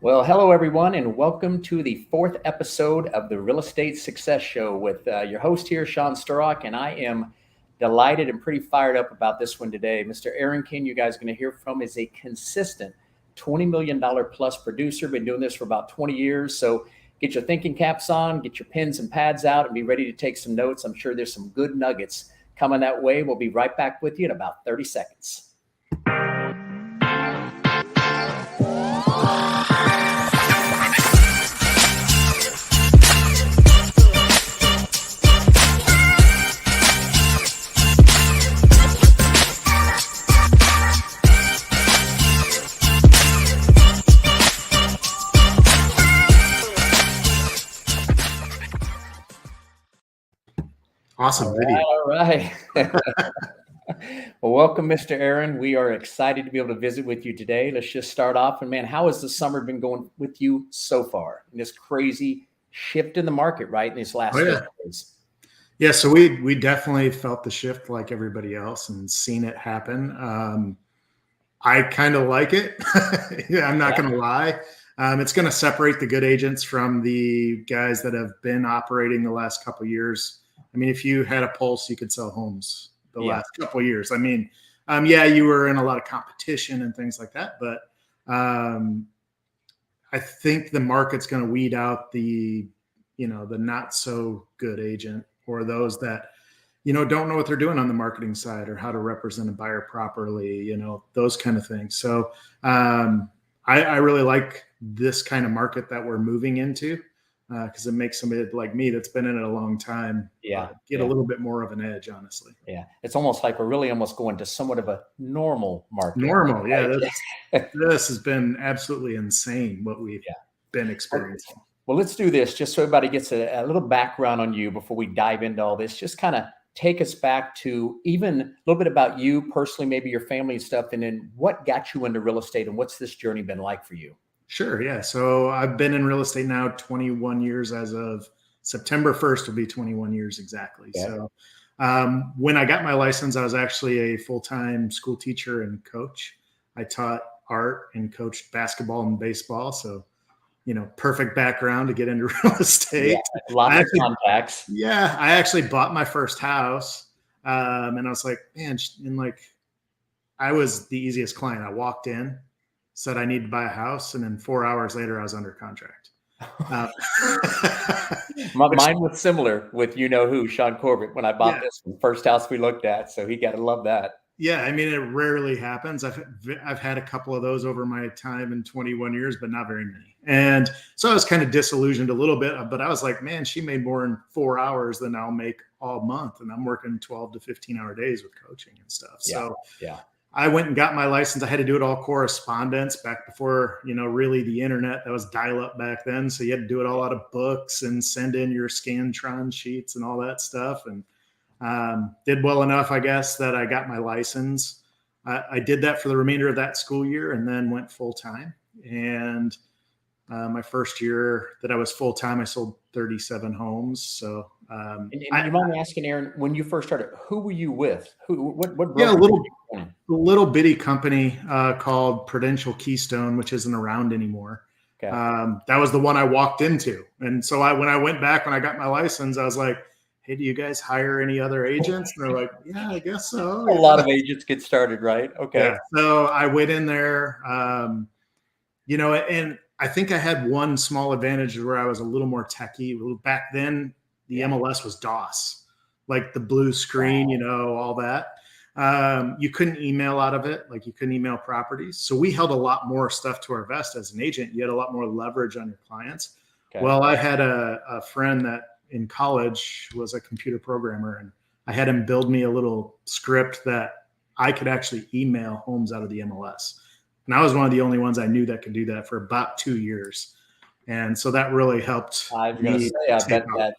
Well, hello everyone, and welcome to the fourth episode of the Real Estate Success Show with your host here, Sean Sturrock, and I am delighted and pretty fired up about this one today. Mr. Aaron Kinn, you guys are going to hear from, is a consistent $20 million plus producer. Been doing this for about 20 years, so get your thinking caps on, get your pens and pads out, and be ready to take some notes. I'm sure there's some good nuggets coming that way. We'll be right back with you in about 30 seconds. Awesome video. All right. Well, welcome, Mr. Aaron. We are excited to be able to visit with you today. Let's just start off. And man, how has the summer been going with you so far in this crazy shift in the market, right? In these last 50 days? Yeah, so we definitely felt the shift like everybody else and seen it happen. I kind of like it. I'm not going to lie. It's going to separate the good agents from the guys that have been operating the last couple of years. I mean, if you had a pulse, you could sell homes the last couple of years. I mean, you were in a lot of competition and things like that, but I think the market's going to weed out the not so good agent or those that, don't know what they're doing on the marketing side or how to represent a buyer properly, those kind of things. So I really like this kind of market that we're moving into. Because it makes somebody like me that's been in it a long time get a little bit more of an edge, honestly. Yeah, it's almost like we're really almost going to somewhat of a normal market. Normal, right? This has been absolutely insane what we've been experiencing. Well, let's do this just so everybody gets a little background on you before we dive into all this. Just kind of take us back to even a little bit about you personally, maybe your family and stuff, and then what got you into real estate and what's this journey been like for you? Sure. Yeah. So I've been in real estate now 21 years. As of September 1st will be 21 years exactly. Yeah. So when I got my license, I was actually a full-time school teacher and coach. I taught art and coached basketball and baseball. So, perfect background to get into real estate. Yeah, lots of contacts. Yeah. I actually bought my first house. And I was like, man, I was the easiest client. I walked in, said I need to buy a house, and then 4 hours later I was under contract. Mine was similar with who, Sean Corbett, when I bought this first house we looked at. So he got to love that. Yeah, I mean, it rarely happens. I've had a couple of those over my time in 21 years, but not very many. And so I was kind of disillusioned a little bit, but I was like, man, she made more in 4 hours than I'll make all month. And I'm working 12 to 15-hour days with coaching and stuff. So I went and got my license. I had to do it all correspondence back before, really the internet. That was dial-up back then. So you had to do it all out of books and send in your Scantron sheets and all that stuff. And did well enough, I guess, that I got my license. I did that for the remainder of that school year and then went full-time. And my first year that I was full-time, I sold 37 homes. So and you mind me asking, Aaron, when you first started, who were you with? What a little bitty company called Prudential Keystone, which isn't around anymore. Okay. That was the one I walked into. And so when I went back, when I got my license, I was like, hey, do you guys hire any other agents? And they're like, yeah, I guess so. A lot of agents get started, right? Okay. Yeah. So I went in there, and I think I had one small advantage where I was a little more techie. Back then, the MLS was DOS, like the blue screen, all that. You couldn't email out of it. Like you couldn't email properties. So we held a lot more stuff to our vest as an agent. You had a lot more leverage on your clients. Okay. Well, I had a friend that in college was a computer programmer, and I had him build me a little script that I could actually email homes out of the MLS. And I was one of the only ones I knew that could do that for about 2 years. And so that really helped. I bet that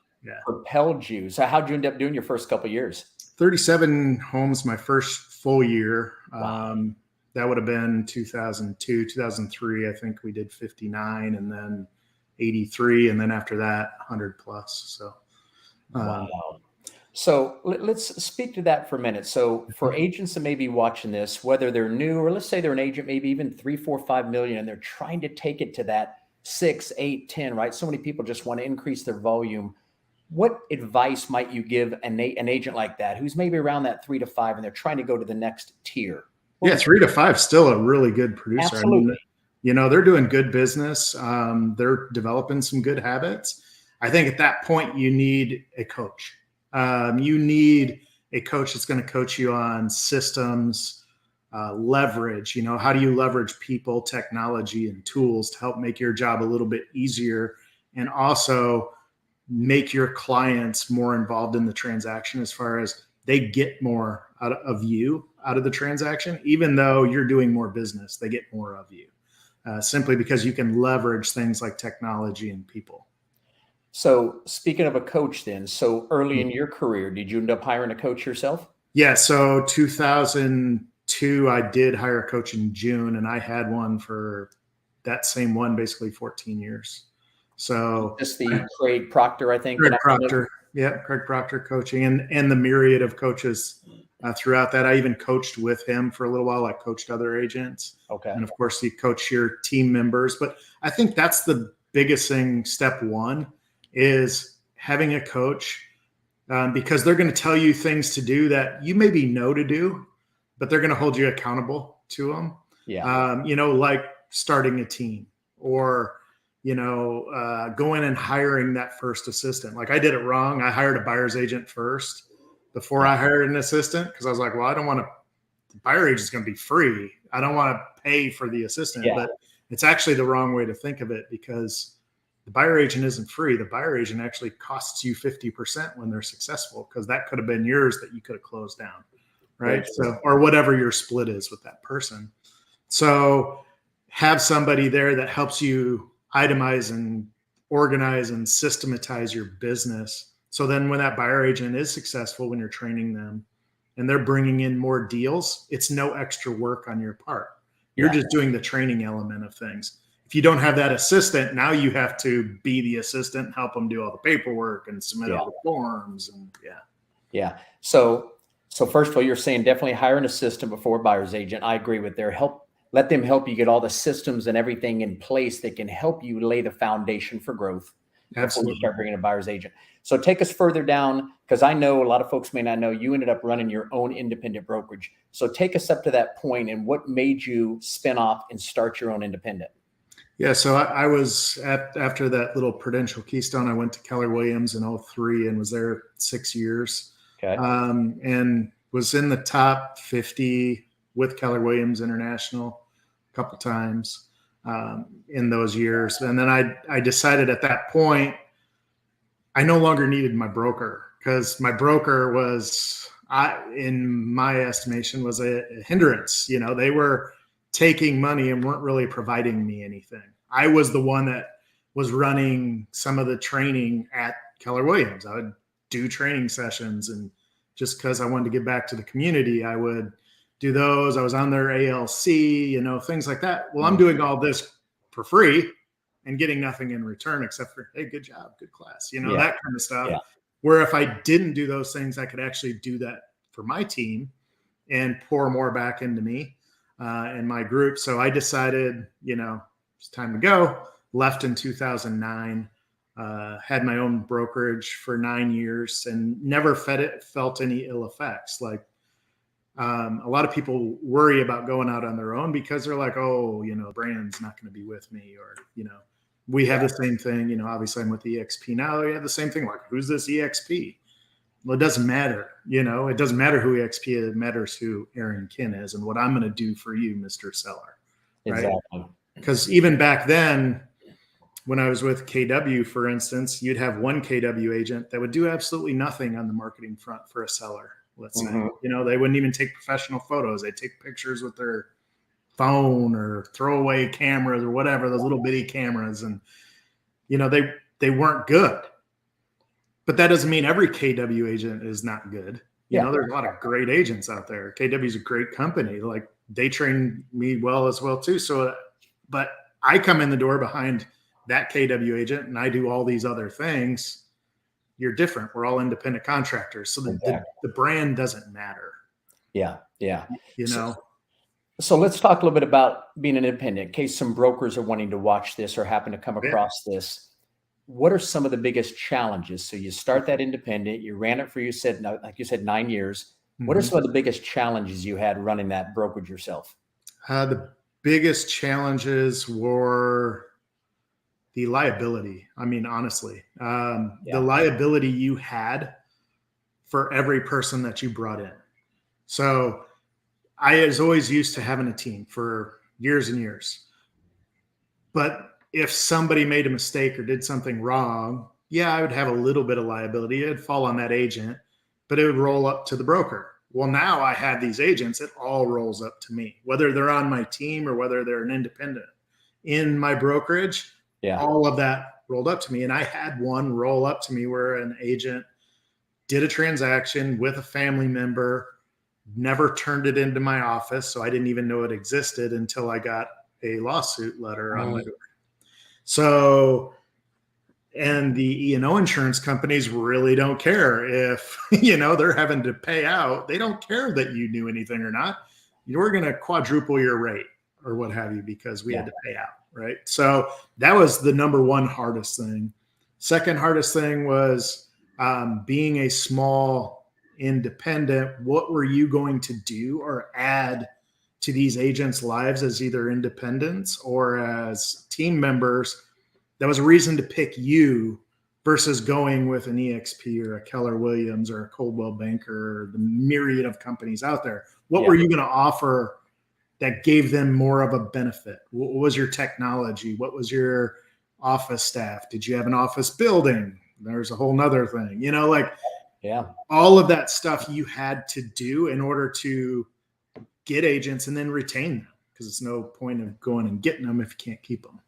propelled you. So how'd you end up doing your first couple of years? 37 homes my first full year. Wow. That would have been 2002, 2003. I think we did 59 and then 83. And then after that, 100 plus. So, wow. So let's speak to that for a minute. So for agents that may be watching this, whether they're new or let's say they're an agent, maybe even 3, 4, 5 million, and they're trying to take it to that 6, 8, 10, right? So many people just want to increase their volume. What advice might you give an agent like that who's maybe around that 3 to 5 and they're trying to go to the next tier? Yeah, 3 to 5 still a really good producer. Absolutely. I mean, they're doing good business. They're developing some good habits. I think at that point you need a coach. You need a coach that's going to coach you on systems, leverage. How do you leverage people, technology, and tools to help make your job a little bit easier, and also make your clients more involved in the transaction as far as they get more out of the transaction. Even though you're doing more business, they get more of you, simply because you can leverage things like technology and people. So speaking of a coach then, so early in your career, did you end up hiring a coach yourself? Yeah. So 2002, I did hire a coach in June, and I had one for that same one, basically 14 years. So just the Craig Proctor, I think. Craig Proctor. Yeah. Craig Proctor coaching and the myriad of coaches throughout that. I even coached with him for a little while. I coached other agents. Okay. And of course you coach your team members, but I think that's the biggest thing. Step one is having a coach, because they're going to tell you things to do that you maybe know to do, but they're going to hold you accountable to them. Yeah. Like starting a team or, going and hiring that first assistant. Like I did it wrong. I hired a buyer's agent first before I hired an assistant, because I was like, well, I don't want to, the buyer agent is going to be free. I don't want to pay for the assistant, but it's actually the wrong way to think of it, because the buyer agent isn't free. The buyer agent actually costs you 50% when they're successful, because that could have been yours that you could have closed down. Right. So, or whatever your split is with that person. So have somebody there that helps you itemize and organize and systematize your business. So then when that buyer agent is successful, when you're training them and they're bringing in more deals, it's no extra work on your part. You're just doing the training element of things. If you don't have that assistant, now you have to be the assistant, help them do all the paperwork and submit all the forms. And So first of all, you're saying definitely hire an assistant before a buyer's agent. I agree with their help. Let them help you get all the systems and everything in place that can help you lay the foundation for growth. Absolutely. Before you start bringing a buyer's agent. So take us further down, because I know a lot of folks may not know you ended up running your own independent brokerage. So take us up to that point, and what made you spin off and start your own independent? Yeah, so I was after that little Prudential Keystone, I went to Keller Williams in 2003 and was there 6 years. Okay. And was in the top 50 with Keller Williams International a couple times in those years. And then I decided at that point, I no longer needed my broker, because my broker was, in my estimation, was a hindrance. They were taking money and weren't really providing me anything. I was the one that was running some of the training at Keller Williams. I would do training sessions, and just because I wanted to give back to the community, I would do those. I was on their ALC, things like that. Well, I'm doing all this for free and getting nothing in return except for, hey, good job, good class, that kind of stuff. Yeah. Where if I didn't do those things, I could actually do that for my team and pour more back into me and my group. So I decided, it's time to go. Left in 2009. Had my own brokerage for 9 years and never felt any ill effects. Like a lot of people worry about going out on their own because they're like, oh, brand's not going to be with me, or, we have the same thing. Obviously I'm with EXP now. We have the same thing. Like, who's this EXP? Well, it doesn't matter. It doesn't matter who EXP is. It matters who Aaron Kinn is and what I'm going to do for you, Mr. Seller. Right? Exactly. Because even back then, when I was with KW, for instance, you'd have one KW agent that would do absolutely nothing on the marketing front for a seller. Let's say, they wouldn't even take professional photos. They'd take pictures with their phone or throwaway cameras or whatever, those little bitty cameras. And, they weren't good. But that doesn't mean every KW agent is not good. There's a lot of great agents out there. KW is a great company. Like, they train me well as well too. So, but I come in the door behind that KW agent and I do all these other things. you're different. We're all independent contractors. So the brand doesn't matter. Yeah. Yeah. You know? So let's talk a little bit about being an independent in case some brokers are wanting to watch this or happen to come across this. What are some of the biggest challenges? So you start that independent, you ran it for, like you said, 9 years. What are some of the biggest challenges you had running that brokerage yourself? The biggest challenges were the liability. I mean, honestly, the liability you had for every person that you brought in. So I was always used to having a team for years and years. But if somebody made a mistake or did something wrong, I would have a little bit of liability. It'd fall on that agent, but it would roll up to the broker. Well, now I have these agents, it all rolls up to me, whether they're on my team or whether they're an independent. In my brokerage, all of that rolled up to me. And I had one roll up to me where an agent did a transaction with a family member, never turned it into my office. So I didn't even know it existed until I got a lawsuit letter on my door. So, and the E&O insurance companies really don't care if, they're having to pay out. They don't care that you knew anything or not. You're going to quadruple your rate or what have you, because we had to pay out. Right. So that was the number one hardest thing. Second hardest thing was being a small independent. What were you going to do or add to these agents' lives as either independents or as team members? That was a reason to pick you versus going with an EXP or a Keller Williams or a Coldwell Banker, or the myriad of companies out there. What were you going to offer that gave them more of a benefit? What was your technology? What was your office staff? Did you have an office building? There's a whole nother thing, all of that stuff you had to do in order to get agents and then retain them, because it's no point of going and getting them if you can't keep them.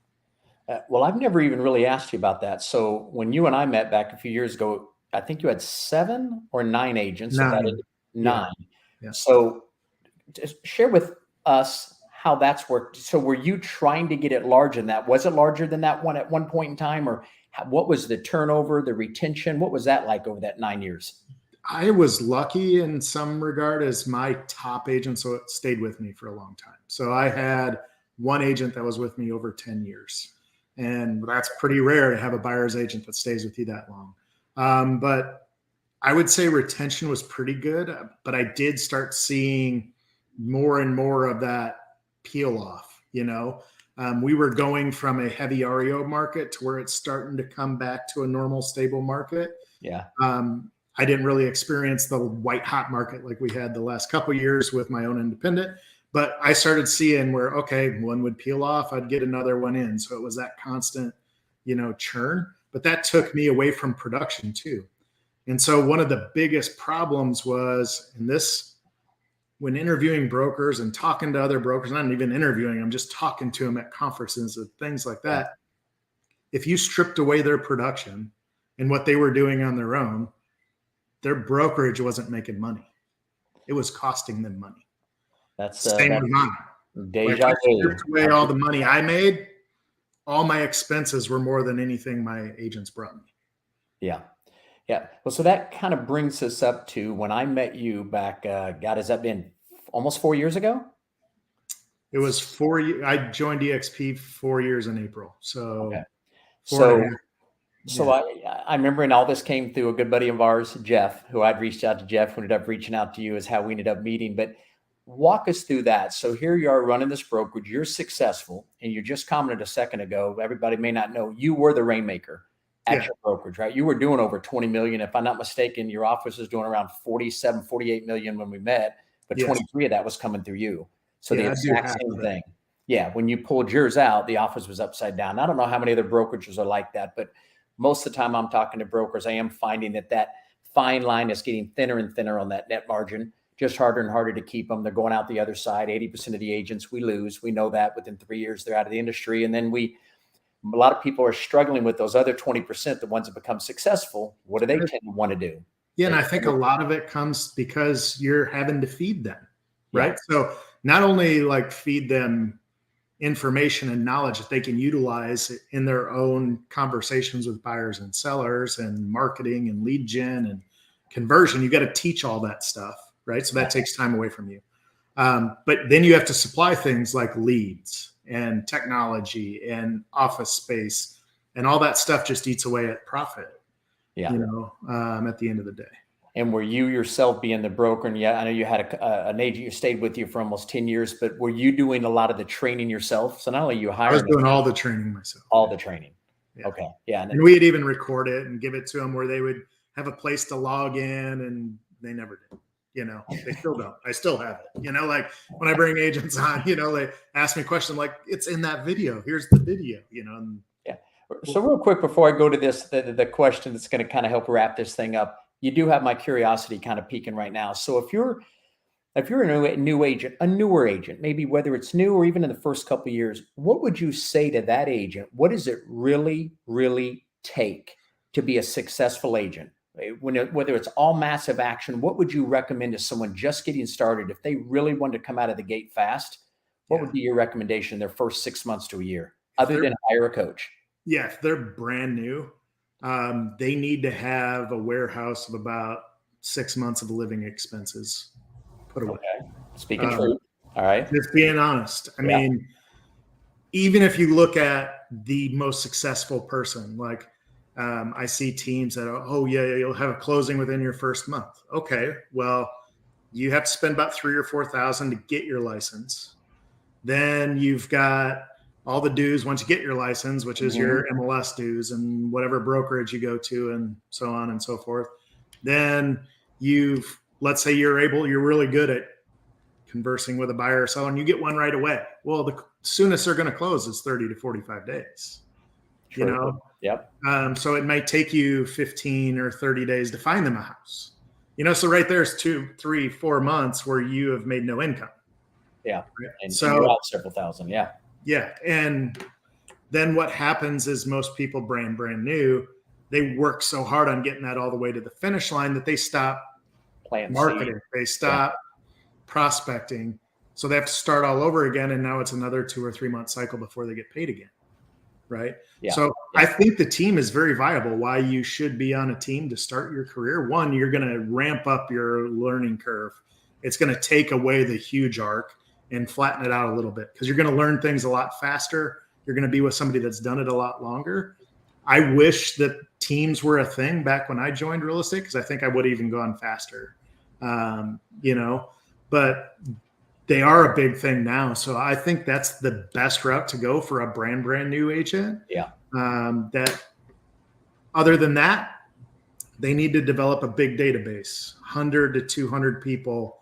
Well, I've never even really asked you about that. So when you and I met back a few years ago, I think you had 7 or 9 agents. 9. Yeah. So just share with us how that's worked. So were you trying to get it larger than that? Was it larger than that one at one point in time? Or what was the turnover, the retention? What was that like over that 9 years? I was lucky in some regard as my top agent, so it stayed with me for a long time. So I had one agent that was with me over 10 years. And that's pretty rare to have a buyer's agent that stays with you that long. But I would say retention was pretty good, but I did start seeing more and more of that peel off. We were going from a heavy REO market to where it's starting to come back to a normal, stable market. I didn't really experience the white hot market like we had the last couple of years with my own independent, but I started seeing where, one would peel off, I'd get another one in. So it was that constant, churn, but that took me away from production too. And so one of the biggest problems was when interviewing brokers and talking to other brokers, not even interviewing, I'm just talking to them at conferences and things like that. If you stripped away their production and what they were doing on their own, their brokerage wasn't making money. It was costing them money. That's same with mine. Deja vu. Stripped away all the money I made, all my expenses were more than anything my agents brought me. Yeah. Well, so that kind of brings us up to when I met you back, has that been almost 4 years ago? It was 4 years. I joined EXP 4 years in April. So, So I remember, and all this came through a good buddy of ours, Jeff, who I'd reached out to. Jeff, who ended up reaching out to you, is how we ended up meeting. But walk us through that. So here you are running this brokerage, you're successful, and you just commented a second ago, everybody may not know, you were the rainmaker at your brokerage, right? You were doing over 20 million. If I'm not mistaken, your office was doing around 47, 48 million when we met, but 23 of that was coming through you. So the exact same thing. Yeah. When you pulled yours out, the office was upside down. I don't know how many other brokerages are like that, but most of the time I'm talking to brokers, I am finding that fine line is getting thinner and thinner on that net margin, just harder and harder to keep them. They're going out the other side. 80% of the agents we lose. We know that within 3 years, they're out of the industry. And then a lot of people are struggling with those other 20%, the ones that become successful. What do they tend to want to do? Yeah. And I think a lot of it comes because you're having to feed them, right? So not only like feed them information and knowledge that they can utilize in their own conversations with buyers and sellers and marketing and lead gen and conversion. You got to teach all that stuff, right? So that takes time away from you. But then you have to supply things like leads and technology and office space, and all that stuff just eats away at profit, at the end of the day. And were you yourself being the broker? And I know you had an agent you stayed with you for almost 10 years, but were you doing a lot of the training yourself? So not only you hired, I was doing all the training myself. All the training. Yeah. Okay. Yeah. And we'd even record it and give it to them where they would have a place to log in, and they never did. They still don't. I still have it. Like when I bring agents on, they ask me questions like, it's in that video. Here's the video, And, yeah. So real quick, before I go to this, the question that's going to kind of help wrap this thing up, you do have my curiosity kind of peaking right now. So if you're a new agent, a newer agent, maybe whether it's new or even in the first couple of years, what would you say to that agent? What does it really, really take to be a successful agent? Whether it's all massive action, what would you recommend to someone just getting started? If they really wanted to come out of the gate fast, what would be your recommendation in their first 6 months to a year, other than hire a coach? Yeah, if they're brand new, they need to have a warehouse of about 6 months of living expenses put away. Okay. Speaking truth. All right. Just being honest. I mean, even if you look at the most successful person, like I see teams that you'll have a closing within your first month. Okay, well, you have to spend about $3,000 or $4,000 to get your license. Then you've got all the dues once you get your license, which is your MLS dues and whatever brokerage you go to and so on and so forth. Then let's say you're really good at conversing with a buyer or seller and you get one right away. Well, the soonest they're going to close is 30 to 45 days. True. Yep. So it might take you 15 or 30 days to find them a house. So right there's 2, 3, 4 months where you have made no income. Yeah. Right? And so you're out several thousand. Yeah. Yeah. And then what happens is most people brand new, they work so hard on getting that all the way to the finish line that they stop marketing. They stop prospecting. So they have to start all over again. And now it's another 2 or 3 month cycle before they get paid again. Right. Yeah. So I think the team is very viable. Why you should be on a team to start your career. One, you're going to ramp up your learning curve. It's going to take away the huge arc and flatten it out a little bit because you're going to learn things a lot faster. You're going to be with somebody that's done it a lot longer. I wish that teams were a thing back when I joined real estate because I think I would have even gone faster, but they are a big thing now. So I think that's the best route to go for a brand new agent. Yeah. That other than that, they need to develop a big database, 100 to 200 people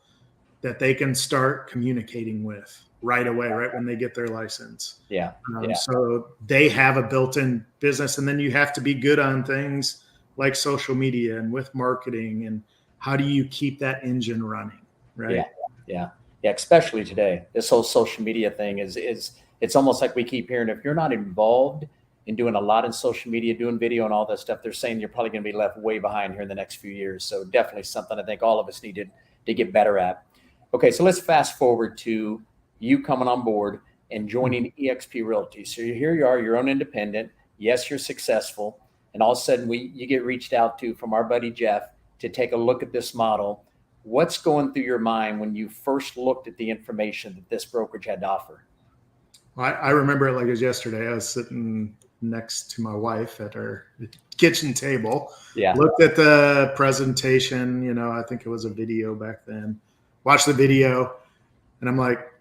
that they can start communicating with right away, right when they get their license. Yeah. So they have a built-in business, and then you have to be good on things like social media and with marketing and how do you keep that engine running, right? Yeah. Especially today, this whole social media thing is it's almost like we keep hearing, if you're not involved in doing a lot in social media, doing video and all that stuff, they're saying you're probably going to be left way behind here in the next few years. So definitely something I think all of us needed to get better at. Okay. So let's fast forward to you coming on board and joining eXp Realty. So here you are, your own independent. Yes, you're successful. And all of a sudden you get reached out to from our buddy Jeff to take a look at this model. What's going through your mind when you first looked at the information that this brokerage had to offer? Well, I remember it like it was yesterday. I was sitting next to my wife at our kitchen table. Yeah. Looked at the presentation, I think it was a video back then. Watched the video and I'm like,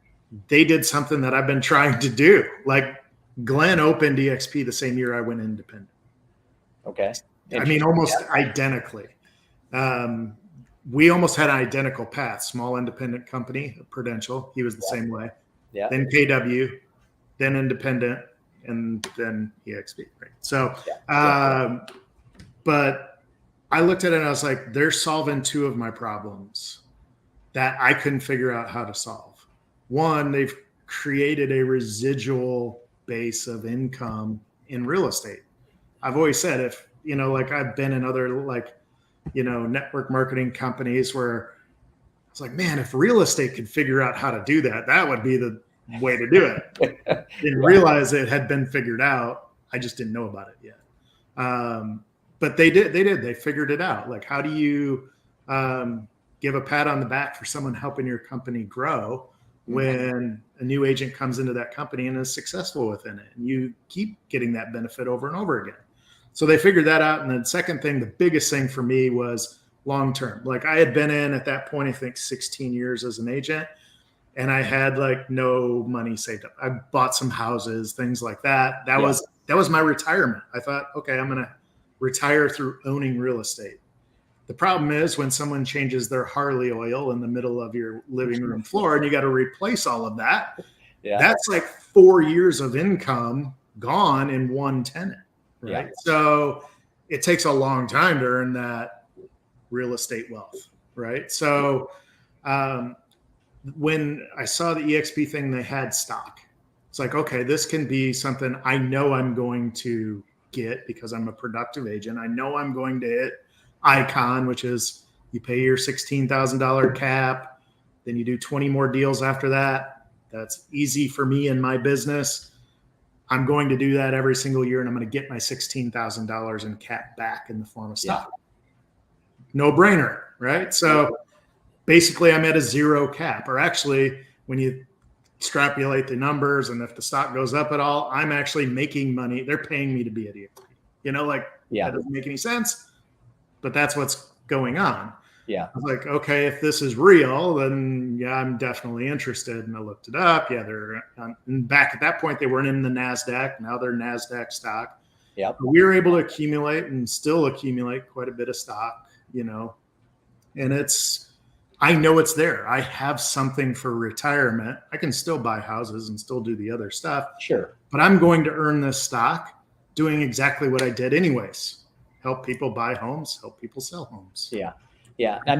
they did something that I've been trying to do. Like Glenn opened eXp the same year I went independent. Okay. I mean, almost identically. We almost had an identical path. Small independent company, Prudential. He was the same way. Yeah. Then KW, then independent, and then eXp. Right. So, but I looked at it and I was like, they're solving two of my problems that I couldn't figure out how to solve. One, they've created a residual base of income in real estate. I've always said like I've been in other network marketing companies where it's like, man, if real estate could figure out how to do that, that would be the way to do it. Didn't realize it had been figured out. I just didn't know about it yet. But they did. They figured it out. Like, how do you give a pat on the back for someone helping your company grow when a new agent comes into that company and is successful within it, and you keep getting that benefit over and over again? So they figured that out. And then second thing, the biggest thing for me was long-term. Like, I had been in at that point, I think 16 years as an agent, and I had like no money saved up. I bought some houses, things like that. That was my retirement. I thought, okay, I'm going to retire through owning real estate. The problem is when someone changes their Harley oil in the middle of your living room floor and you got to replace all of that, that's like 4 years of income gone in one tenant, right? So it takes a long time to earn that real estate wealth, right? So when I saw the EXP thing, they had stock. It's like, okay, this can be something I know I'm going to get because I'm a productive agent. I know I'm going to hit Icon, which is you pay your $16,000 cap, then you do 20 more deals after that. That's easy for me in my business. I'm going to do that every single year, and I'm going to get my $16,000 in cap back in the form of stock. No brainer, right? So basically I'm at a zero cap, or actually when you extrapolate the numbers and if the stock goes up at all, I'm actually making money. They're paying me to be at EXP. That doesn't make any sense, but that's what's going on. I was like, okay, if this is real, then I'm definitely interested. And I looked it up. They're and back at that point, they weren't in the NASDAQ. Now they're NASDAQ stock. We were able to accumulate and still accumulate quite a bit of stock, and I know it's there. I have something for retirement. I can still buy houses and still do the other stuff. Sure. But I'm going to earn this stock doing exactly what I did anyways. Help people buy homes, help people sell homes. Now,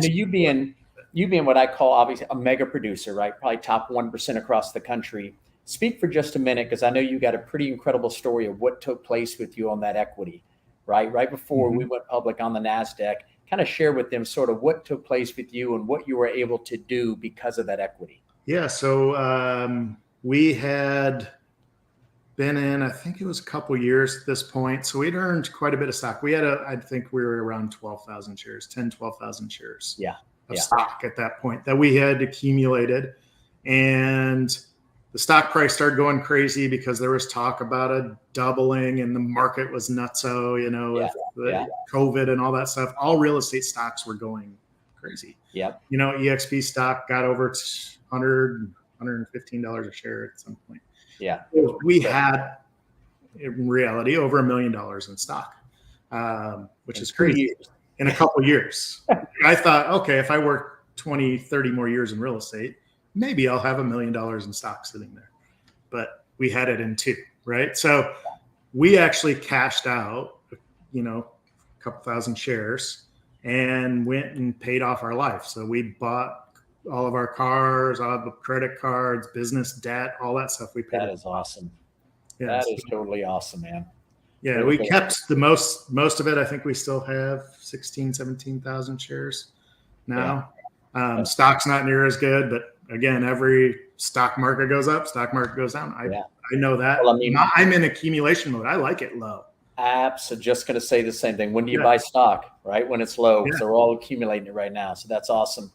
you being what I call obviously a mega producer, right? Probably top 1% across the country. Speak for just a minute, because I know you got a pretty incredible story of what took place with you on that equity, right? Right before we went public on the NASDAQ. Kind of share with them sort of what took place with you and what you were able to do because of that equity. So we had been in, I think it was a couple years at this point. So we'd earned quite a bit of stock. We had I think we were around 12,000 shares, 12,000 shares of stock at that point that we had accumulated. And the stock price started going crazy because there was talk about a doubling and the market was nutso, COVID and all that stuff. All real estate stocks were going crazy. EXP stock got over $100, $115 a share at some point. We had, in reality, over $1 million in stock, which is crazy in a couple of years. I thought, okay, if I work 20, 30 more years in real estate, maybe I'll have $1 million in stock sitting there. But we had it in 2, right? So we actually cashed out, a couple thousand shares and went and paid off our life. So we bought all of our cars, all of the credit cards, business debt, all that stuff we paid. That is awesome. That is totally awesome, man. We kept the most of it. I think we still have 17,000 shares now. Stock's not near as good, but again, every stock market goes up, stock market goes down. I know that. Well, I'm in accumulation mode. I like it low. So just going to say the same thing. When do you buy stock, right? When it's low. So we're all accumulating it right now. So that's awesome.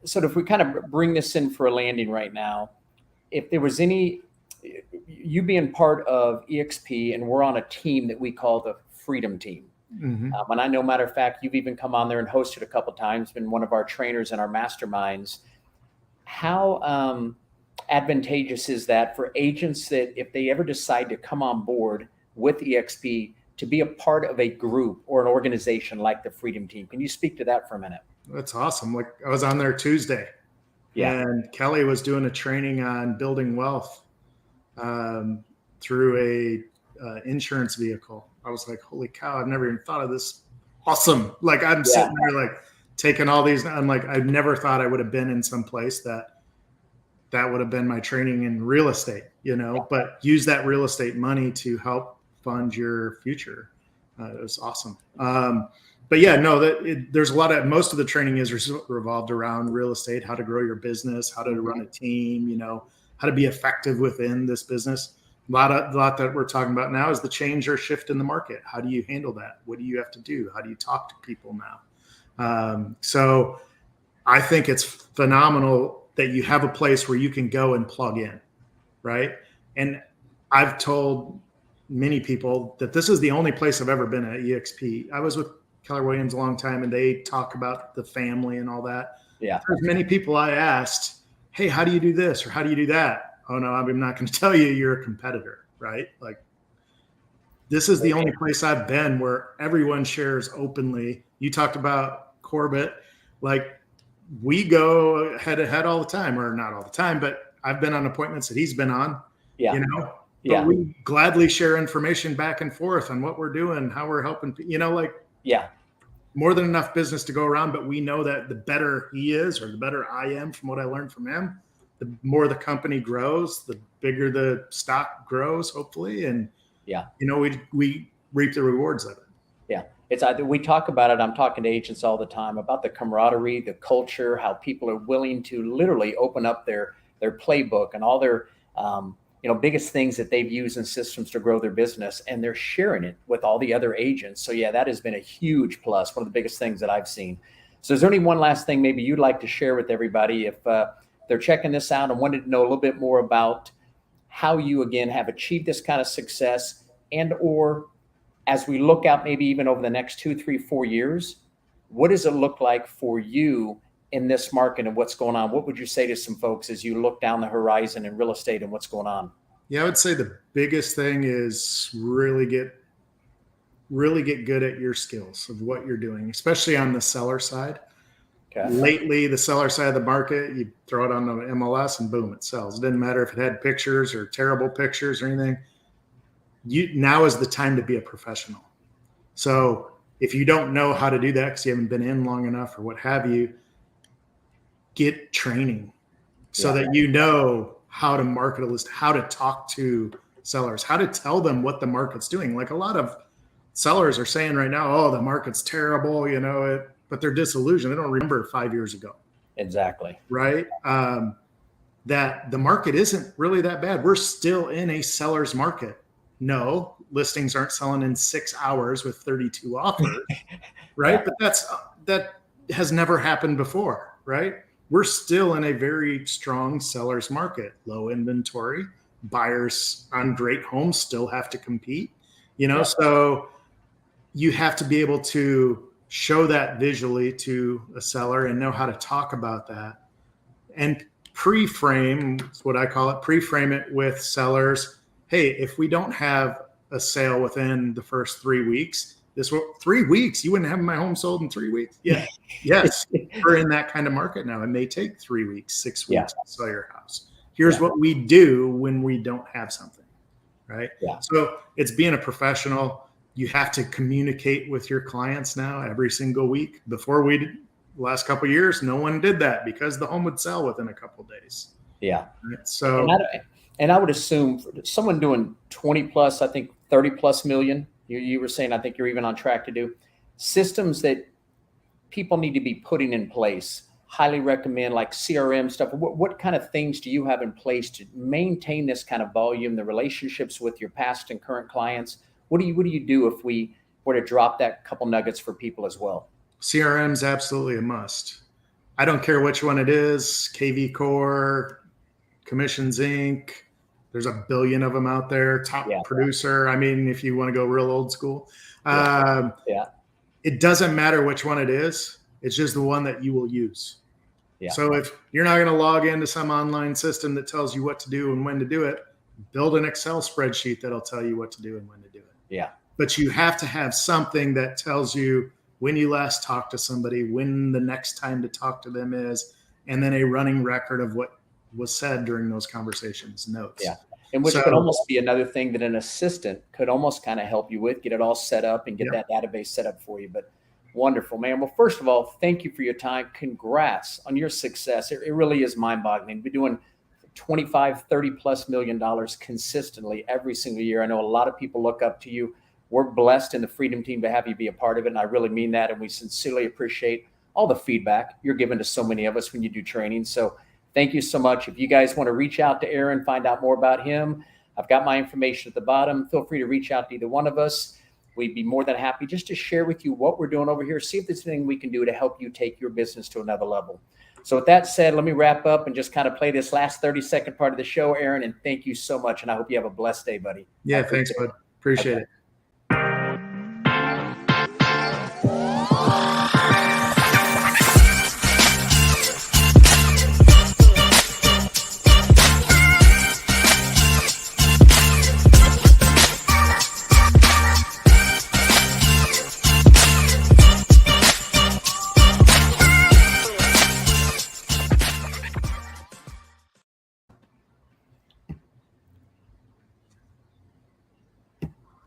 So if we kind of bring this in for a landing right now, if there was you being part of EXP, and we're on a team that we call the Freedom Team. And I know, matter of fact, you've even come on there and hosted a couple of times, been one of our trainers in our masterminds. How advantageous is that for agents that if they ever decide to come on board with EXP to be a part of a group or an organization like the Freedom Team? Can you speak to that for a minute? That's awesome. Like, I was on there Tuesday, and Kelly was doing a training on building wealth through a insurance vehicle. I was like, holy cow, I've never even thought of this. Awesome. Like, I'm sitting there like taking all these. I'm like, I never thought I would have been in some place that would have been my training in real estate, but use that real estate money to help fund your future. It was awesome. but yeah, no, there's a lot of, most of the training is revolved around real estate, how to grow your business, how to run a team, you know, how to be effective within this business. A lot that we're talking about now is the change or shift in the market. How do you handle that? What do you have to do? How do you talk to people now? So I think it's phenomenal that you have a place where you can go and plug in, right? And I've told many people that this is the only place I've ever been at EXP. I was with Keller Williams a long time, and they talk about the family and all that. Yeah. There's many people I asked, hey, how do you do this? Or how do you do that? Oh no, I'm not going to tell you, you're a competitor, right? Like, this is the only place I've been where everyone shares openly. You talked about Corbett, like, we go head to head all the time, or not all the time, but I've been on appointments that he's been on, you know, but we gladly share information back and forth on what we're doing, how we're helping, you know, like, more than enough business to go around. But we know that the better he is, or the better I am from what I learned from him, the more the company grows, the bigger the stock grows, hopefully. And, you know, we reap the rewards of it. It's either, we talk about it, I'm talking to agents all the time about the camaraderie, the culture, how people are willing to literally open up their playbook and all their, you know, biggest things that they've used in systems to grow their business, and they're sharing it with all the other agents. So yeah, that has been a huge plus, one of the biggest things that I've seen. So is there any one last thing maybe you'd like to share with everybody if they're checking this out and wanted to know a little bit more about how you, again, have achieved this kind of success, and or as we look out maybe even over the next 2, 3, 4 years, what does it look like for you in this market and what's going on? What would you say to some folks as you look down the horizon in real estate and what's going on? Yeah, I would say the biggest thing is really get good at your skills of what you're doing, especially on the seller side. Okay. Lately, the seller side of the market, you throw it on the MLS and boom, it sells. It didn't matter if it had pictures or terrible pictures or anything. Now is the time to be a professional. So if you don't know how to do that because you haven't been in long enough or what have you, get training so that you know how to market a list, how to talk to sellers, how to tell them what the market's doing. Like, a lot of sellers are saying right now, oh, the market's terrible, you know, but they're disillusioned. They don't remember 5 years ago. Exactly. Right. That the market isn't really that bad. We're still in a seller's market. No, listings aren't selling in 6 hours with 32 offers, right? But that has never happened before, right? We're still in a very strong seller's market, low inventory, buyers on great homes still have to compete, you know, so you have to be able to show that visually to a seller and know how to talk about that, and pre-frame, that's what I call it, pre-frame it with sellers. Hey, if we don't have a sale within the first 3 weeks, 3 weeks, you wouldn't have my home sold in 3 weeks. Yeah. Yes. We're in that kind of market now. It may take 3 weeks, 6 weeks to sell your house. Here's what we do when we don't have something. Right. So it's being a professional. You have to communicate with your clients now every single week. Before the last couple of years, no one did that because the home would sell within a couple of days. Yeah. Right? So, and I would assume someone doing 20 plus, I think 30 plus million, you were saying, I think you're even on track to do systems that people need to be putting in place. Highly recommend, like CRM stuff. What kind of things do you have in place to maintain this kind of volume, the relationships with your past and current clients? What do you do if we were to drop that couple nuggets for people as well? CRM is absolutely a must. I don't care which one it is, KV Core, Commissions Inc. There's a billion of them out there. Top Producer. I mean, if you want to go real old school, it doesn't matter which one it is. It's just the one that you will use. So if you're not going to log into some online system that tells you what to do and when to do it, build an Excel spreadsheet that'll tell you what to do and when to do it. But you have to have something that tells you when you last talked to somebody, when the next time to talk to them is, and then a running record of what was said during those conversations, notes. And which could almost be another thing that an assistant could almost kind of help you with, get it all set up and get that database set up for you. But wonderful, man. Well, first of all, thank you for your time. Congrats on your success. It really is mind-boggling. We're doing $25, $30+ million consistently every single year. I know a lot of people look up to you. we're blessed in the Freedom Team to have you be a part of it. And I really mean that. And we sincerely appreciate all the feedback you're giving to so many of us when you do training. So thank you so much. If you guys want to reach out to Aaron, find out more about him, I've got my information at the bottom. Feel free to reach out to either one of us. We'd be more than happy just to share with you what we're doing over here. See if there's anything we can do to help you take your business to another level. So with that said, let me wrap up and just kind of play this last 30-second part of the show, Aaron, and thank you so much. And I hope you have a blessed day, buddy. Yeah, thanks, bud. Appreciate it.